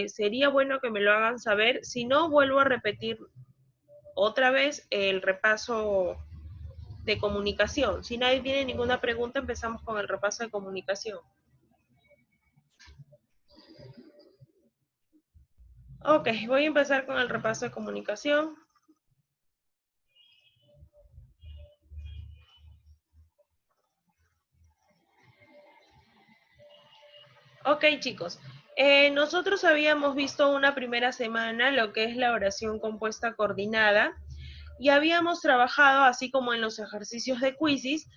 sería bueno que me lo hagan saber. Si no, vuelvo a repetir otra vez el repaso de comunicación. Si nadie tiene ninguna pregunta, empezamos con el repaso de comunicación. Ok, voy a empezar con el repaso de comunicación. Ok, chicos. Nosotros habíamos visto una primera semana lo que es la oración compuesta coordinada y habíamos trabajado, así como en los ejercicios de quizzes,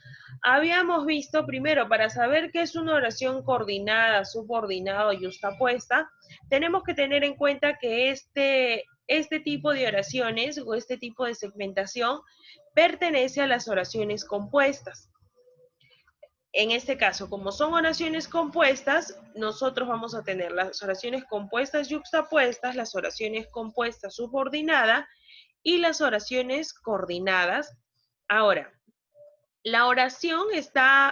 habíamos visto primero, para saber qué es una oración coordinada, subordinada o yuxtapuesta, tenemos que tener en cuenta que este tipo de oraciones o este tipo de segmentación pertenece a las oraciones compuestas. En este caso, como son oraciones compuestas, nosotros vamos a tener las oraciones compuestas yuxtapuestas, las oraciones compuestas subordinadas y las oraciones coordinadas. Ahora, la oración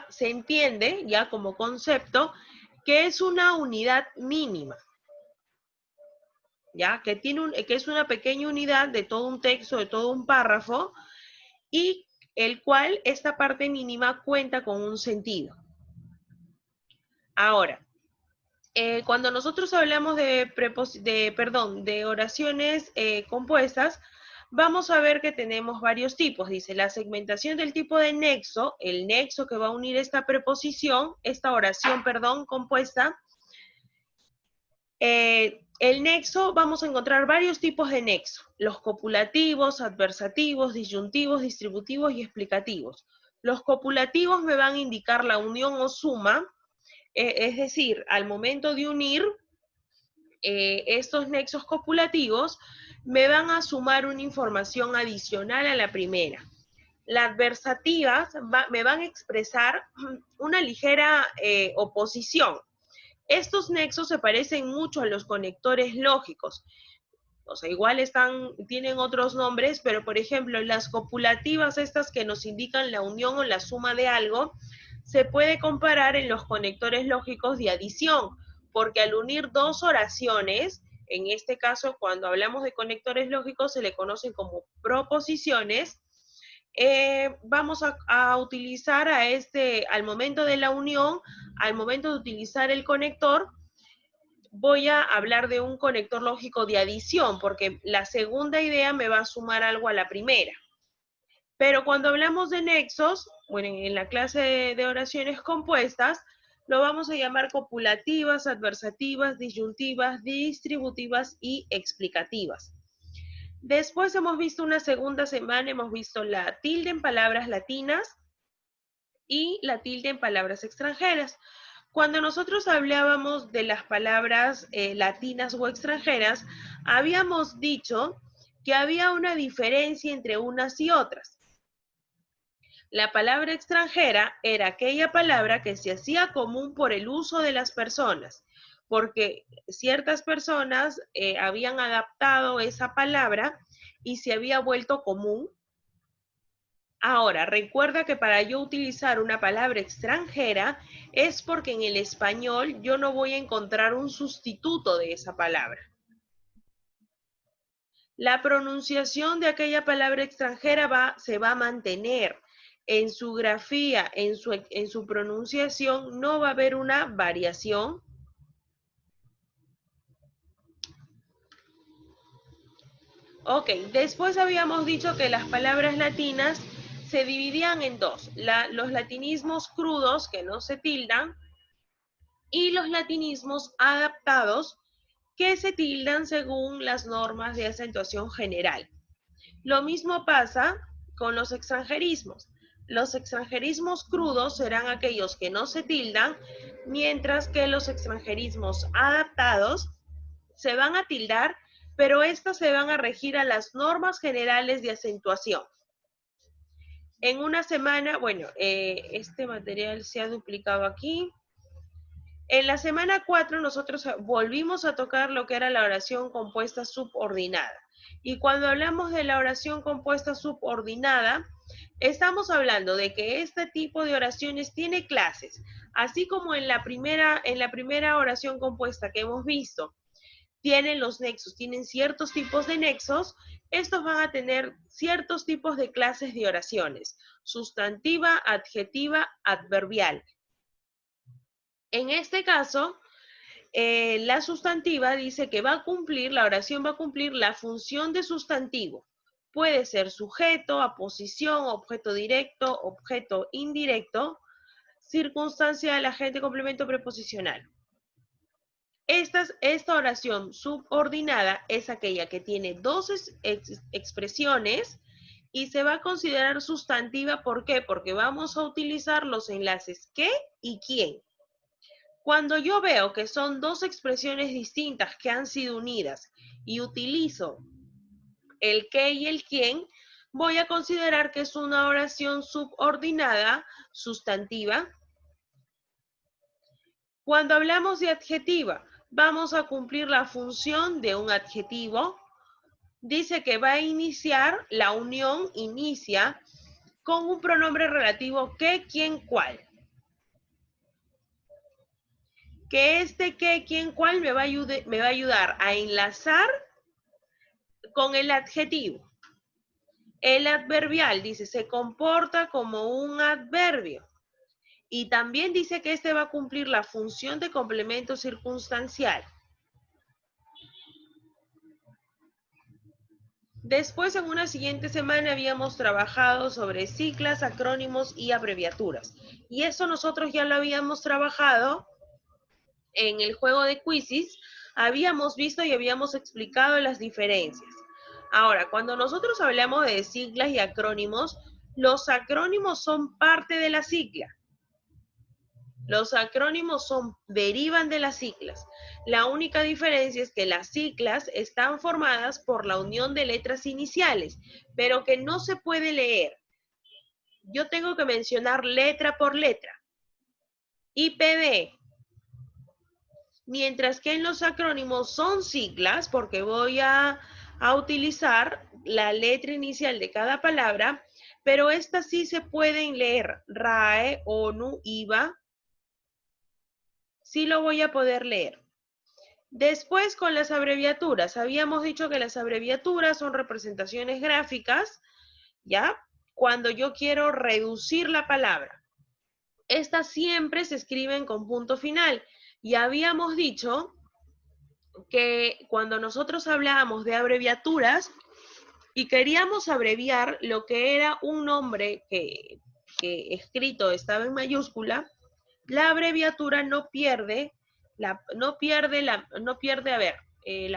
se entiende ya como concepto que es una unidad mínima, ya que que es una pequeña unidad de todo un texto, de todo un párrafo, y el cual esta parte mínima cuenta con un sentido. Ahora, cuando nosotros hablamos de oraciones compuestas, vamos a ver que tenemos varios tipos. Dice, la segmentación del tipo de nexo, el nexo que va a unir esta preposición, esta oración, perdón, compuesta. El nexo, vamos a encontrar varios tipos de nexo. Los copulativos, adversativos, disyuntivos, distributivos y explicativos. Los copulativos me van a indicar la unión o suma, es decir, al momento de unir estos nexos copulativos, me van a sumar una información adicional a la primera. Las adversativas me van a expresar una ligera oposición. Estos nexos se parecen mucho a los conectores lógicos. O sea, igual tienen otros nombres, pero por ejemplo, las copulativas, estas que nos indican la unión o la suma de algo, se puede comparar en los conectores lógicos de adición, porque al unir dos oraciones, en este caso, cuando hablamos de conectores lógicos, se le conocen como proposiciones, vamos a utilizar al momento de la unión, al momento de utilizar el conector, voy a hablar de un conector lógico de adición, porque la segunda idea me va a sumar algo a la primera. Pero cuando hablamos de nexos, bueno, en la clase de oraciones compuestas, lo vamos a llamar copulativas, adversativas, disyuntivas, distributivas y explicativas. Después hemos visto una segunda semana, hemos visto la tilde en palabras latinas y la tilde en palabras extranjeras. Cuando nosotros hablábamos de las palabras latinas o extranjeras, habíamos dicho que había una diferencia entre unas y otras. La palabra extranjera era aquella palabra que se hacía común por el uso de las personas, porque ciertas personas habían adaptado esa palabra y se había vuelto común. Ahora, recuerda que para yo utilizar una palabra extranjera es porque en el español yo no voy a encontrar un sustituto de esa palabra. La pronunciación de aquella palabra extranjera se va a mantener. En su grafía, en su pronunciación, no va a haber una variación. Ok, después habíamos dicho que las palabras latinas se dividían en dos. Los latinismos crudos, que no se tildan, y los latinismos adaptados, que se tildan según las normas de acentuación general. Lo mismo pasa con los extranjerismos. Los extranjerismos crudos serán aquellos que no se tildan, mientras que los extranjerismos adaptados se van a tildar, pero estas se van a regir a las normas generales de acentuación. En una semana, bueno, este material se ha duplicado aquí. En la semana 4 nosotros volvimos a tocar lo que era la oración compuesta subordinada. Y cuando hablamos de la oración compuesta subordinada, estamos hablando de que este tipo de oraciones tiene clases, así como en la primera oración compuesta que hemos visto, tienen los nexos, tienen ciertos tipos de nexos, estos van a tener ciertos tipos de clases de oraciones, sustantiva, adjetiva, adverbial. En este caso, la sustantiva dice que la oración va a cumplir la función de sustantivo. Puede ser sujeto, aposición, objeto directo, objeto indirecto, circunstancia del agente, complemento preposicional. Esta oración subordinada es aquella que tiene dos expresiones y se va a considerar sustantiva. ¿Por qué? Porque vamos a utilizar los enlaces qué y quién. Cuando yo veo que son dos expresiones distintas que han sido unidas y utilizo el qué y el quién, voy a considerar que es una oración subordinada sustantiva. Cuando hablamos de adjetiva, vamos a cumplir la función de un adjetivo. Dice que va a iniciar, la unión inicia con un pronombre relativo qué, quién, cuál. Que este qué, quién, cuál me va a ayudar a enlazar con el adjetivo. El adverbial dice, se comporta como un adverbio. Y también dice que este va a cumplir la función de complemento circunstancial. Después, en una siguiente semana, habíamos trabajado sobre siglas, acrónimos y abreviaturas. Y eso nosotros ya lo habíamos trabajado en el juego de quizzes. Habíamos visto y habíamos explicado las diferencias. Ahora, cuando nosotros hablamos de siglas y acrónimos, los acrónimos son parte de la sigla. Los acrónimos derivan de las siglas. La única diferencia es que las siglas están formadas por la unión de letras iniciales, pero que no se puede leer. Yo tengo que mencionar letra por letra. IPB. Mientras que en los acrónimos son siglas, porque voy a utilizar la letra inicial de cada palabra, pero estas sí se pueden leer. RAE, ONU, IVA. Sí lo voy a poder leer. Después, con las abreviaturas, habíamos dicho que las abreviaturas son representaciones gráficas, ¿ya? Cuando yo quiero reducir la palabra. Estas siempre se escriben con punto final. Y habíamos dicho que cuando nosotros hablábamos de abreviaturas y queríamos abreviar lo que era un nombre que escrito estaba en mayúscula, la abreviatura no pierde la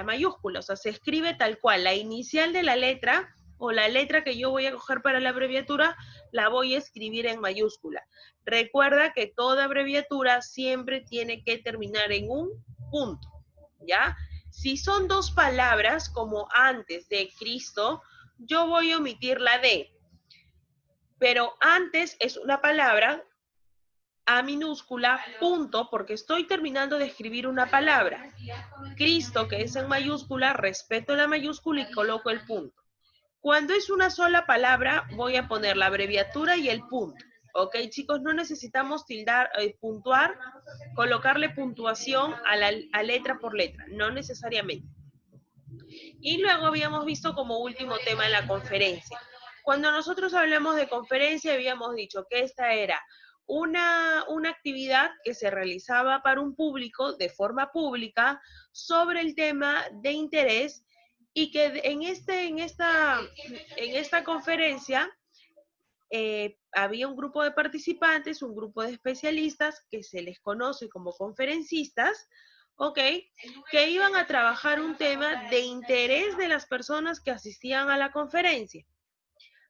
mayúscula, o sea, se escribe tal cual, la inicial de la letra o la letra que yo voy a coger para la abreviatura, la voy a escribir en mayúscula. Recuerda que toda abreviatura siempre tiene que terminar en un punto, ¿ya? Si son dos palabras, como antes de Cristo, yo voy a omitir la D, pero antes es una palabra A minúscula, punto, porque estoy terminando de escribir una palabra. Cristo, que es en mayúscula, respeto la mayúscula y coloco el punto. Cuando es una sola palabra, voy a poner la abreviatura y el punto. ¿Ok, chicos? No necesitamos tildar, puntuar, colocarle puntuación a letra por letra, no necesariamente. Y luego habíamos visto como último tema en la conferencia. Cuando nosotros hablamos de conferencia, habíamos dicho que esta era una actividad que se realizaba para un público de forma pública sobre el tema de interés y que en esta conferencia había un grupo de participantes, un grupo de especialistas que se les conoce como conferencistas, ¿ok? Que iban a trabajar un tema de interés de las personas que asistían a la conferencia.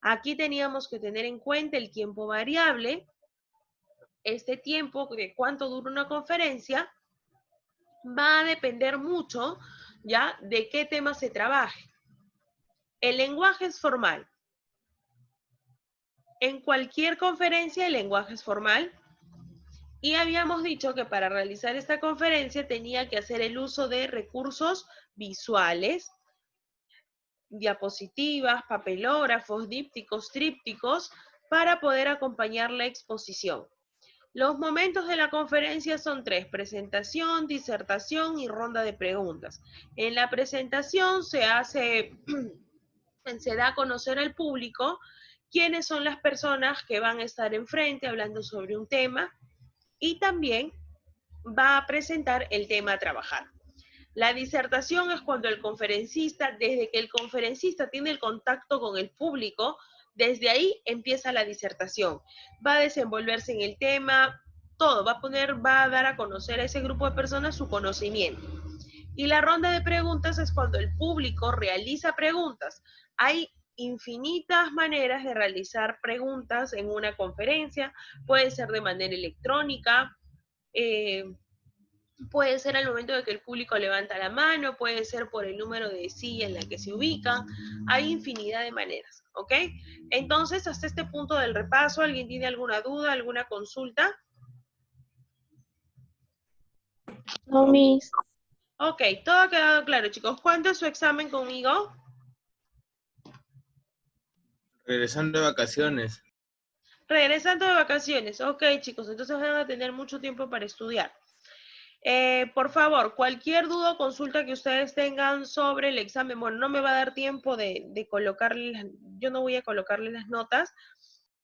Aquí teníamos que tener en cuenta el tiempo variable. Este tiempo de cuánto dura una conferencia va a depender mucho, ¿ya? De qué tema se trabaje. El lenguaje es formal. En cualquier conferencia el lenguaje es formal. Y habíamos dicho que para realizar esta conferencia tenía que hacer el uso de recursos visuales, diapositivas, papelógrafos, dípticos, trípticos, para poder acompañar la exposición. Los momentos de la conferencia son 3, presentación, disertación y ronda de preguntas. En la presentación se da a conocer al público quiénes son las personas que van a estar enfrente hablando sobre un tema y también va a presentar el tema a trabajar. La disertación es cuando el conferencista, desde que el conferencista tiene el contacto con el público, desde ahí empieza la disertación. Va a desenvolverse en el tema, todo, va a dar a conocer a ese grupo de personas su conocimiento. Y la ronda de preguntas es cuando el público realiza preguntas. Hay infinitas maneras de realizar preguntas en una conferencia, puede ser de manera electrónica, puede ser al momento de que el público levanta la mano, puede ser por el número de silla en la que se ubican, hay infinidad de maneras, ¿ok? Entonces, hasta este punto del repaso, ¿alguien tiene alguna duda, alguna consulta? No, Miss. Ok, todo ha quedado claro, chicos. ¿Cuándo es su examen conmigo? Regresando de vacaciones. Regresando de vacaciones. Ok, chicos, entonces van a tener mucho tiempo para estudiar. Por favor, cualquier duda o consulta que ustedes tengan sobre el examen, bueno, no me va a dar tiempo de colocarles, yo no voy a colocarles las notas,